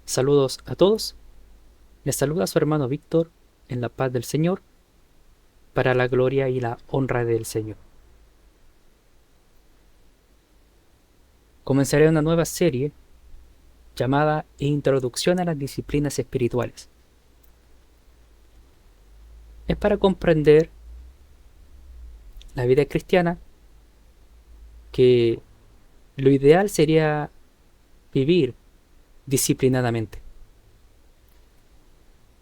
Saludos a todos. Les saluda su hermano Víctor en la paz del Señor, para la gloria y la honra del Señor. Comenzaré una nueva serie llamada Introducción a las disciplinas espirituales. Es para comprender la vida cristiana, que lo ideal sería vivir disciplinadamente.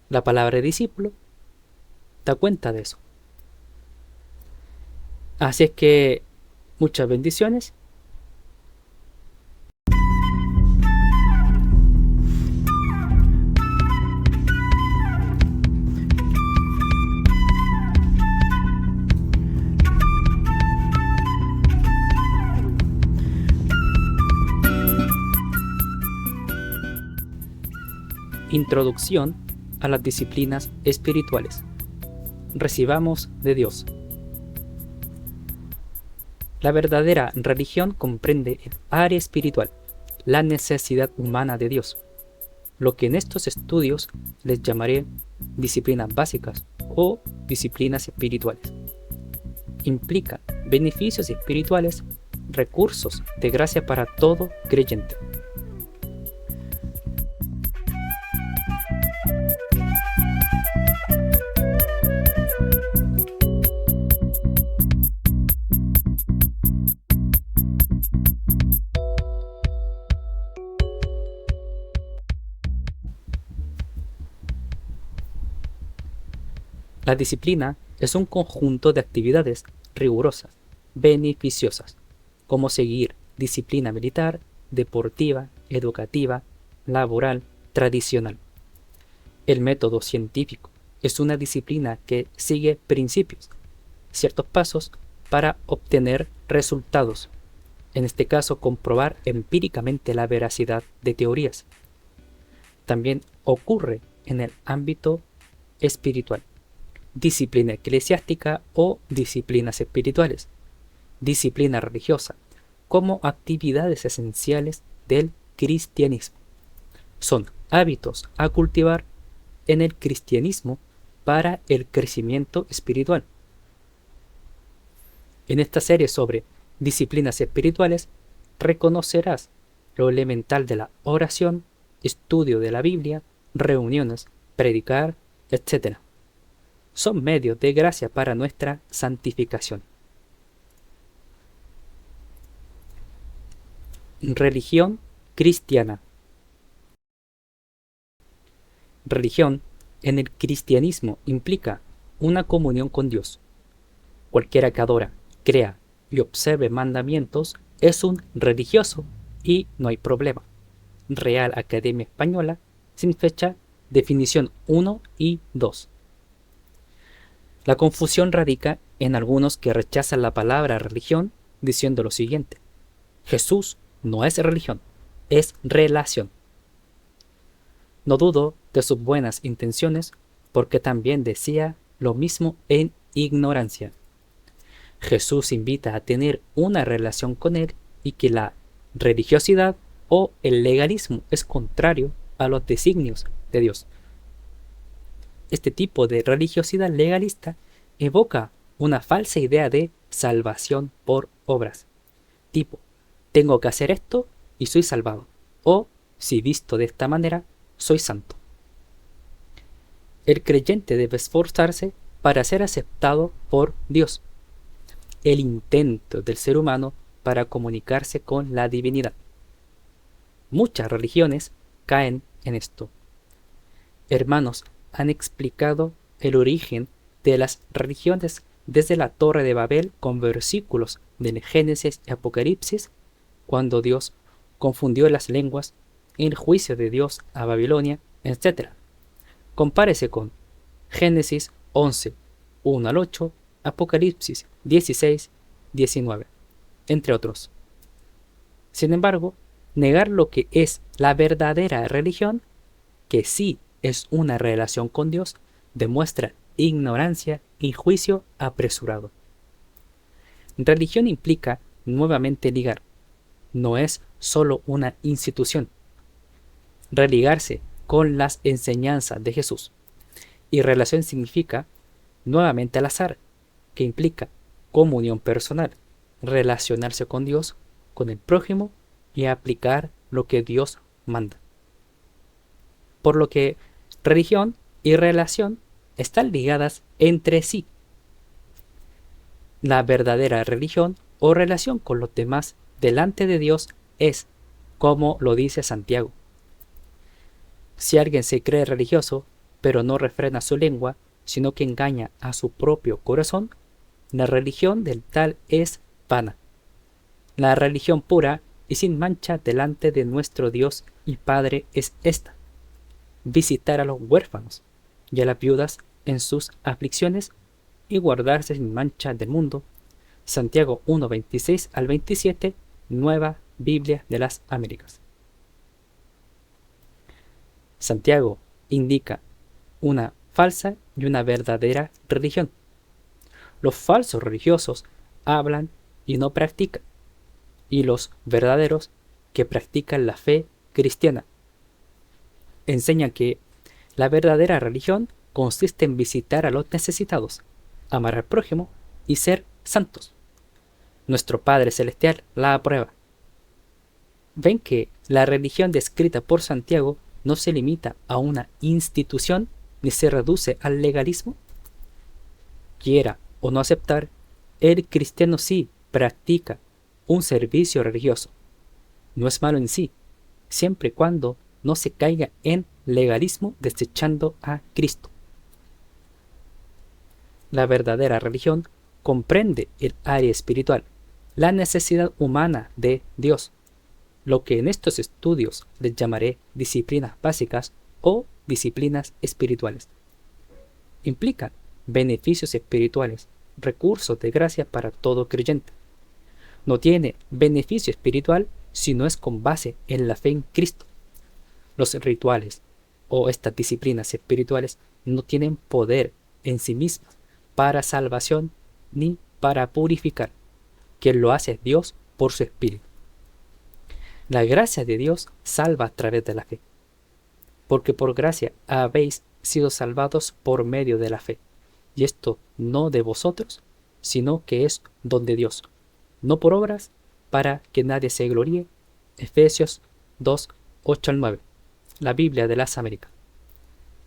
La palabra discípulo da cuenta de eso. Así es que muchas bendiciones. Introducción a las disciplinas espirituales. Recibamos de Dios. La verdadera religión comprende el área espiritual, la necesidad humana de Dios, lo que en estos estudios les llamaré disciplinas básicas o disciplinas espirituales. Implica beneficios espirituales, recursos de gracia para todo creyente. La disciplina es un conjunto de actividades rigurosas, beneficiosas, como seguir disciplina militar, deportiva, educativa, laboral, tradicional. El método científico es una disciplina que sigue principios, ciertos pasos para obtener resultados. En este caso, comprobar empíricamente la veracidad de teorías. También ocurre en el ámbito espiritual. Disciplina eclesiástica o disciplinas espirituales, disciplina religiosa, como actividades esenciales del cristianismo. Son hábitos a cultivar en el cristianismo para el crecimiento espiritual. En esta serie sobre disciplinas espirituales reconocerás lo elemental de la oración, estudio de la Biblia, reuniones, predicar, etc. Son medios de gracia para nuestra santificación. Religión cristiana. Religión en el cristianismo implica una comunión con Dios. Cualquiera que adora, crea y observe mandamientos es un religioso y no hay problema. Real Academia Española, sin fecha, definición 1 y 2. La confusión radica en algunos que rechazan la palabra religión diciendo lo siguiente: Jesús no es religión, es relación. No dudo de sus buenas intenciones, porque también decía lo mismo en ignorancia. Jesús invita a tener una relación con Él y que la religiosidad o el legalismo es contrario a los designios de Dios. Este tipo de religiosidad legalista evoca una falsa idea de salvación por obras. Tipo, tengo que hacer esto y soy salvado. O, si visto de esta manera, soy santo. El creyente debe esforzarse para ser aceptado por Dios. El intento del ser humano para comunicarse con la divinidad. Muchas religiones caen en esto. Hermanos han explicado el origen de las religiones desde la Torre de Babel con versículos del Génesis y Apocalipsis, cuando Dios confundió las lenguas, el juicio de Dios a Babilonia, etc. Compárese con Génesis 11, 1 al 8, Apocalipsis 16, 19, entre otros. Sin embargo, negar lo que es la verdadera religión, que sí es una relación con Dios, demuestra ignorancia y juicio apresurado. Religión implica nuevamente ligar, no es solo una institución. religarse con las enseñanzas de Jesús. Y relación significa nuevamente al azar, que implica comunión personal, relacionarse con Dios, con el prójimo y aplicar lo que Dios manda. Por lo que religión y relación están ligadas entre sí. La verdadera religión o relación con los demás delante de Dios es, como lo dice Santiago. Si alguien se cree religioso, pero no refrena su lengua, sino que engaña a su propio corazón, la religión del tal es vana. La religión pura y sin mancha delante de nuestro Dios y Padre es esta: visitar a los huérfanos y a las viudas en sus aflicciones y guardarse sin mancha del mundo. Santiago 1:26 al 27, Nueva Biblia de las Américas. Santiago indica una falsa y una verdadera religión. Los falsos religiosos hablan y no practican, y los verdaderos, que practican la fe cristiana, enseñan que la verdadera religión consiste en visitar a los necesitados, amar al prójimo y ser santos. Nuestro Padre Celestial la aprueba. ¿Ven que la religión descrita por Santiago no se limita a una institución ni se reduce al legalismo? Quiera o no aceptar, el cristiano sí practica un servicio religioso. No es malo en sí, siempre y cuando no se caiga en legalismo desechando a Cristo. La verdadera religión comprende el área espiritual, la necesidad humana de Dios, lo que en estos estudios les llamaré disciplinas básicas o disciplinas espirituales. Implican beneficios espirituales, recursos de gracia para todo creyente. No tiene beneficio espiritual si no es con base en la fe en Cristo. Los rituales o estas disciplinas espirituales no tienen poder en sí mismas para salvación ni para purificar. Quien lo hace es Dios por su Espíritu. La gracia de Dios salva a través de la fe, porque por gracia habéis sido salvados por medio de la fe, y esto no de vosotros, sino que es don de Dios, no por obras, para que nadie se gloríe. Efesios 2, 8 al 9, la Biblia de las Américas.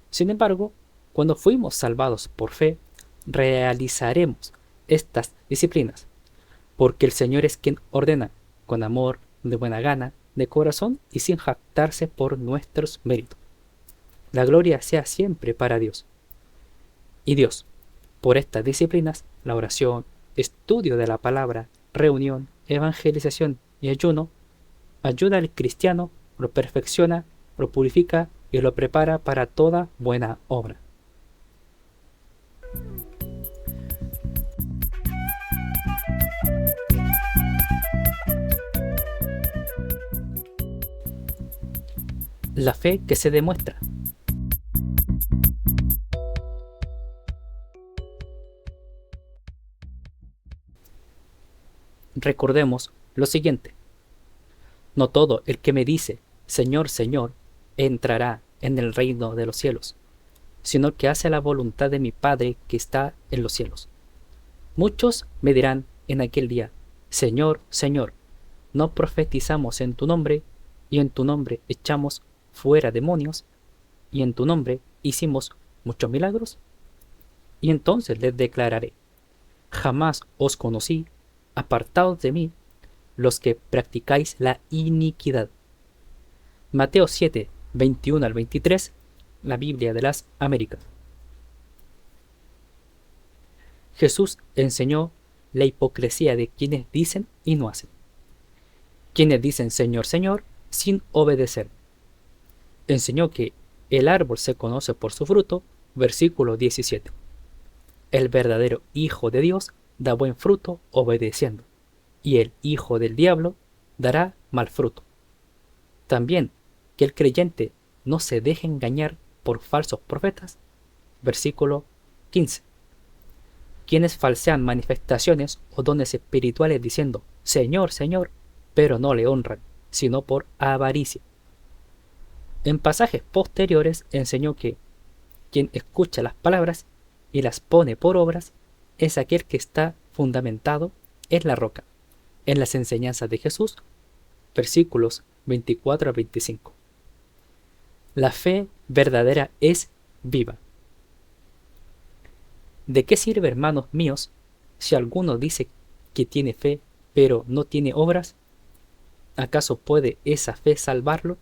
Sin embargo, cuando fuimos salvados por fe, realizaremos estas disciplinas, porque el Señor es quien ordena, con amor, de buena gana, de corazón y sin jactarse por nuestros méritos. La gloria sea siempre para Dios. Y Dios, por estas disciplinas, la oración, estudio de la palabra, reunión, evangelización y ayuno, ayuda al cristiano, lo perfecciona, lo purifica y lo prepara para toda buena obra. La fe que se demuestra. Recordemos lo siguiente: no todo el que me dice, Señor, Señor, entrará en el reino de los cielos, sino el que hace la voluntad de mi Padre que está en los cielos. Muchos me dirán en aquel día, Señor, Señor, ¿no profetizamos en tu nombre, y en tu nombre echamos fuera demonios, y en tu nombre hicimos muchos milagros? Y entonces les declararé, jamás os conocí, apartados de mí, los que practicáis la iniquidad. Mateo 7, 21 al 23, la Biblia de las Américas. Jesús enseñó la hipocresía de quienes dicen y no hacen. Quienes dicen Señor, Señor, sin obedecer. Enseñó que el árbol se conoce por su fruto, versículo 17. El verdadero Hijo de Dios da buen fruto obedeciendo, y el hijo del diablo dará mal fruto. También que el creyente no se deje engañar por falsos profetas, versículo 15. Quienes falsean manifestaciones o dones espirituales diciendo « Señor, Señor», pero no le honran, sino por avaricia. En pasajes posteriores enseñó que quien escucha las palabras y las pone por obras es aquel que está fundamentado en la roca, en las enseñanzas de Jesús, versículos 24 a 25. La fe verdadera es viva. ¿De qué sirve, hermanos míos, si alguno dice que tiene fe, pero no tiene obras? ¿Acaso puede esa fe salvarlo?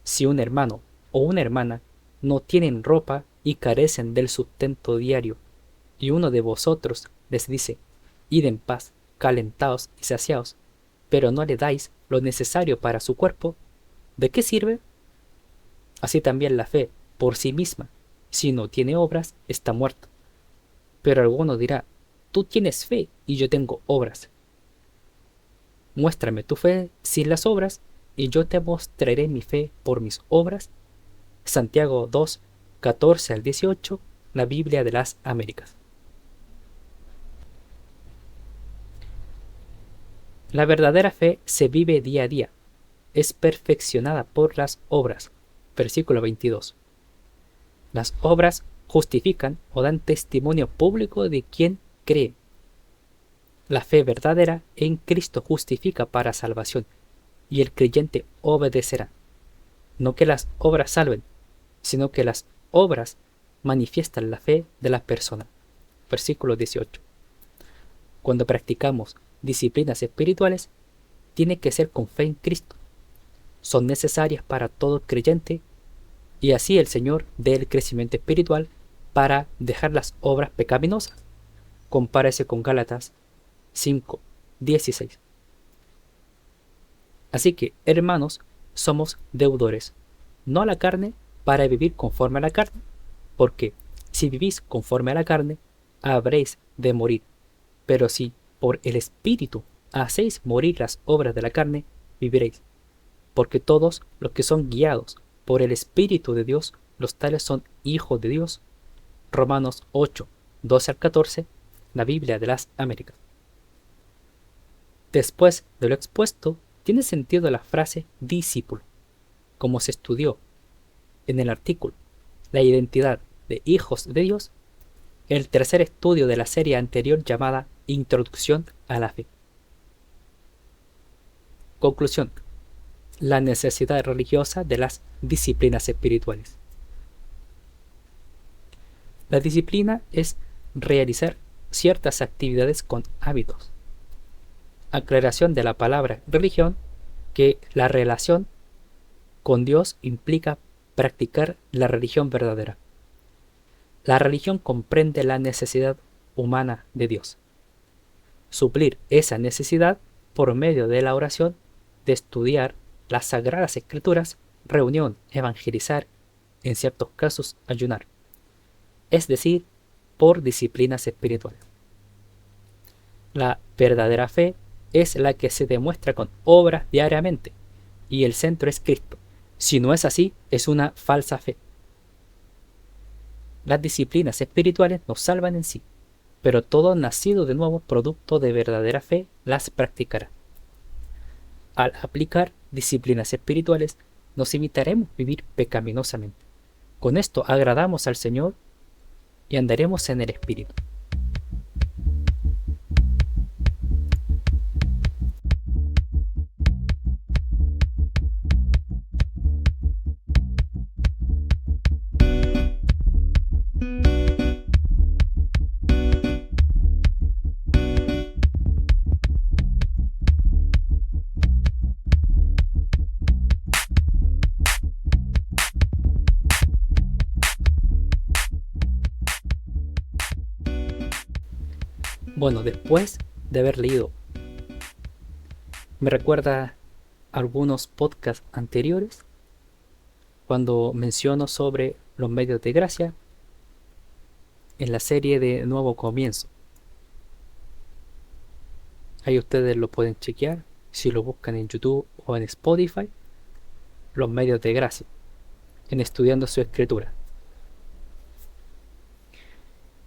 Si un hermano o una hermana no tienen ropa y carecen del sustento diario, y uno de vosotros les dice, id en paz, calentaos y saciaos, pero no le dais lo necesario para su cuerpo, ¿de qué sirve? Así también la fe, por sí misma, si no tiene obras, está muerta. Pero alguno dirá, tú tienes fe y yo tengo obras. Muéstrame tu fe sin las obras, y yo te mostraré mi fe por mis obras. Santiago 2, 14 al 18, la Biblia de las Américas. La verdadera fe se vive día a día, es perfeccionada por las obras. Versículo 22. Las obras justifican o dan testimonio público de quien cree. La fe verdadera en Cristo justifica para salvación, y el creyente obedecerá. No que las obras salven, sino que las obras manifiestan la fe de la persona. Versículo 18. Cuando practicamos disciplinas espirituales, tiene que ser con fe en Cristo. Son necesarias para todo creyente, y así el Señor dé el crecimiento espiritual para dejar las obras pecaminosas. Compárese con Gálatas 5, 16. Así que, hermanos, somos deudores, no a la carne, para vivir conforme a la carne, porque si vivís conforme a la carne, habréis de morir. Pero si por el Espíritu hacéis morir las obras de la carne, viviréis. Porque todos los que son guiados por el Espíritu de Dios, los tales son hijos de Dios. Romanos 8, 12 al 14, la Biblia de las Américas. Después de lo expuesto, tiene sentido la frase discípulo, como se estudió en el artículo La identidad de hijos de Dios, el tercer estudio de la serie anterior llamada Introducción a la Fe. Conclusión: la necesidad religiosa de las disciplinas espirituales. La disciplina es realizar ciertas actividades con hábitos. Aclaración de la palabra religión, que la relación con Dios implica practicar la religión verdadera. La religión comprende la necesidad humana de Dios. Suplir esa necesidad por medio de la oración, de estudiar las Sagradas Escrituras, reunión, evangelizar, en ciertos casos ayunar. Es decir, por disciplinas espirituales. La verdadera fe es la que se demuestra con obras diariamente, y el centro es Cristo. Si no es así, es una falsa fe. Las disciplinas espirituales nos salvan en sí, pero todo nacido de nuevo producto de verdadera fe las practicará. Al aplicar disciplinas espirituales, nos evitaremos vivir pecaminosamente. Con esto agradamos al Señor y andaremos en el Espíritu. Bueno, después de haber leído, me recuerda algunos podcasts anteriores cuando menciono sobre los medios de gracia en la serie de Nuevo Comienzo. Ahí ustedes lo pueden chequear si lo buscan en YouTube o en Spotify, los medios de gracia, en Estudiando su Escritura.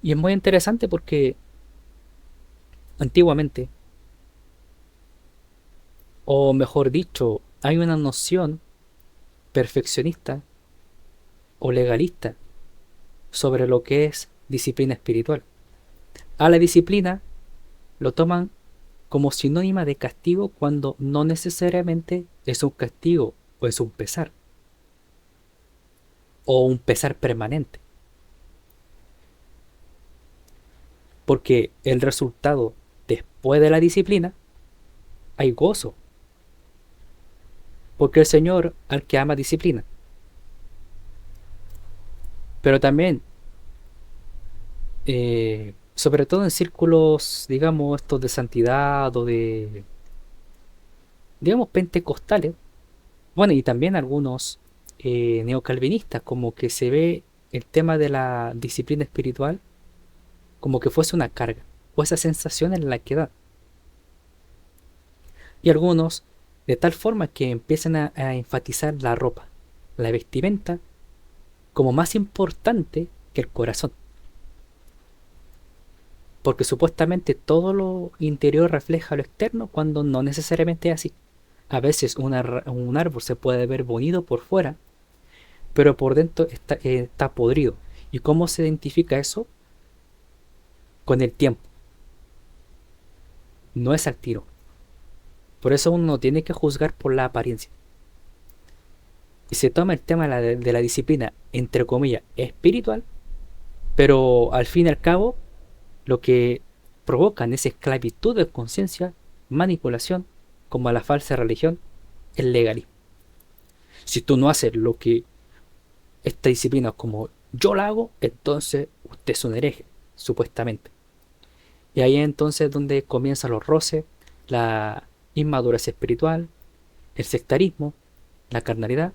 Y es muy interesante porque antiguamente, o mejor dicho, hay una noción perfeccionista o legalista sobre lo que es disciplina espiritual. A la disciplina lo toman como sinónima de castigo cuando no necesariamente es un castigo o es un pesar o un pesar permanente. Porque el resultado después de la disciplina hay gozo. Porque el Señor al que ama disciplina. Pero también, sobre todo en círculos, digamos, estos de santidad o de, digamos, pentecostales, bueno, y también algunos neocalvinistas, como que se ve el tema de la disciplina espiritual como que fuese una carga, o esa sensación en la que da. Y algunos, de tal forma que empiezan a enfatizar la ropa, la vestimenta, como más importante que el corazón. Porque supuestamente todo lo interior refleja lo externo cuando no necesariamente es así. A veces un árbol se puede ver bonito por fuera, pero por dentro está podrido. ¿Y cómo se identifica eso? Con el tiempo. No es al tiro. Por eso uno no tiene que juzgar por la apariencia. Y se toma el tema de la disciplina, entre comillas, espiritual, pero al fin y al cabo lo que provocan es esclavitud de conciencia, manipulación, como la falsa religión, el legalismo. Si tú no haces lo que esta disciplina como yo la hago, entonces usted es un hereje, supuestamente. Y ahí entonces donde comienzan los roces, la inmadurez espiritual, el sectarismo, la carnalidad,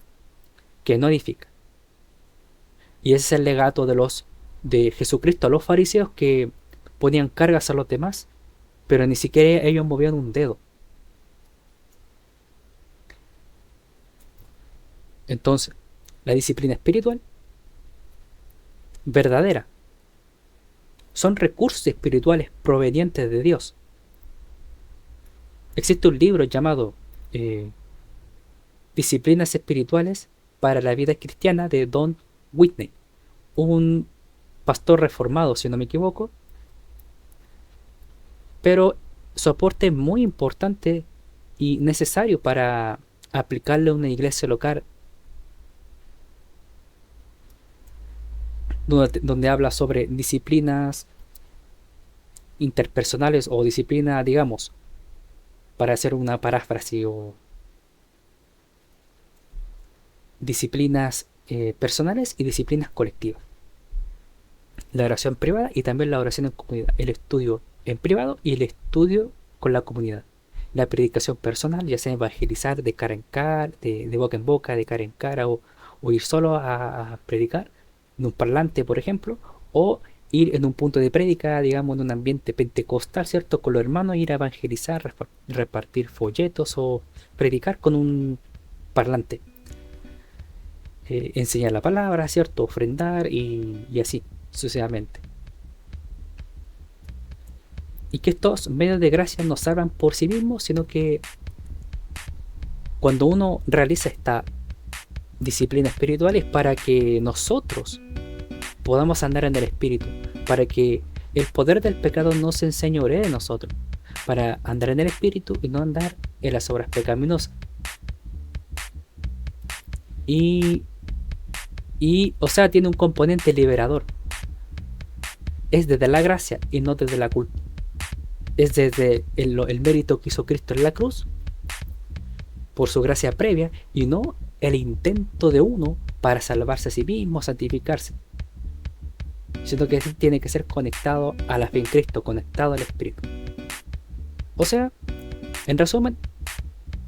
que no edifica. Y ese es el legato de Jesucristo a los fariseos, que ponían cargas a los demás, pero ni siquiera ellos movían un dedo. Entonces, la disciplina espiritual verdadera son recursos espirituales provenientes de Dios. Existe un libro llamado Disciplinas espirituales para la vida cristiana, de Don Whitney, un pastor reformado, si no me equivoco, pero su aporte es muy importante y necesario para aplicarle a una iglesia local, donde habla sobre disciplinas interpersonales o disciplina, digamos, para hacer una paráfrasis, o disciplinas personales y disciplinas colectivas. La oración privada y también la oración en comunidad, el estudio en privado y el estudio con la comunidad. La predicación personal, ya sea evangelizar de cara en cara, de boca en boca, de cara en cara, o ir solo a predicar en un parlante, por ejemplo, o ir en un punto de prédica, digamos, en un ambiente pentecostal, ¿cierto? Con los hermanos, ir a evangelizar, repartir folletos o predicar con un parlante. Enseñar la palabra, ¿cierto? Ofrendar y así sucesivamente. Y que estos medios de gracia no salvan por sí mismos, sino que cuando uno realiza esta disciplina espiritual es para que nosotros podamos andar en el espíritu, para que el poder del pecado no se enseñoree de nosotros, para andar en el espíritu y no andar en las obras pecaminosas. Y o sea, tiene un componente liberador. Es desde la gracia y no desde la culpa. Es desde el mérito que hizo Cristo en la cruz, por su gracia previa, y no el intento de uno para salvarse a sí mismo, santificarse. Siento que tiene que ser conectado a la fe en Cristo, conectado al Espíritu. O sea, en resumen,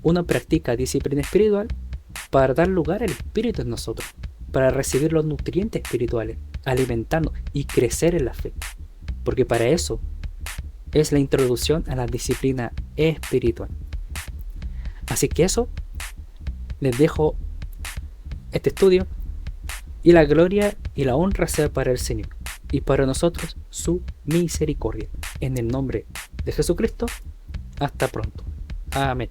uno practica disciplina espiritual para dar lugar al Espíritu en nosotros, para recibir los nutrientes espirituales, alimentarnos y crecer en la fe. Porque para eso es la introducción a la disciplina espiritual. Así que eso, les dejo este estudio, y la gloria y la honra sea para el Señor, y para nosotros su misericordia. En el nombre de Jesucristo, hasta pronto. Amén.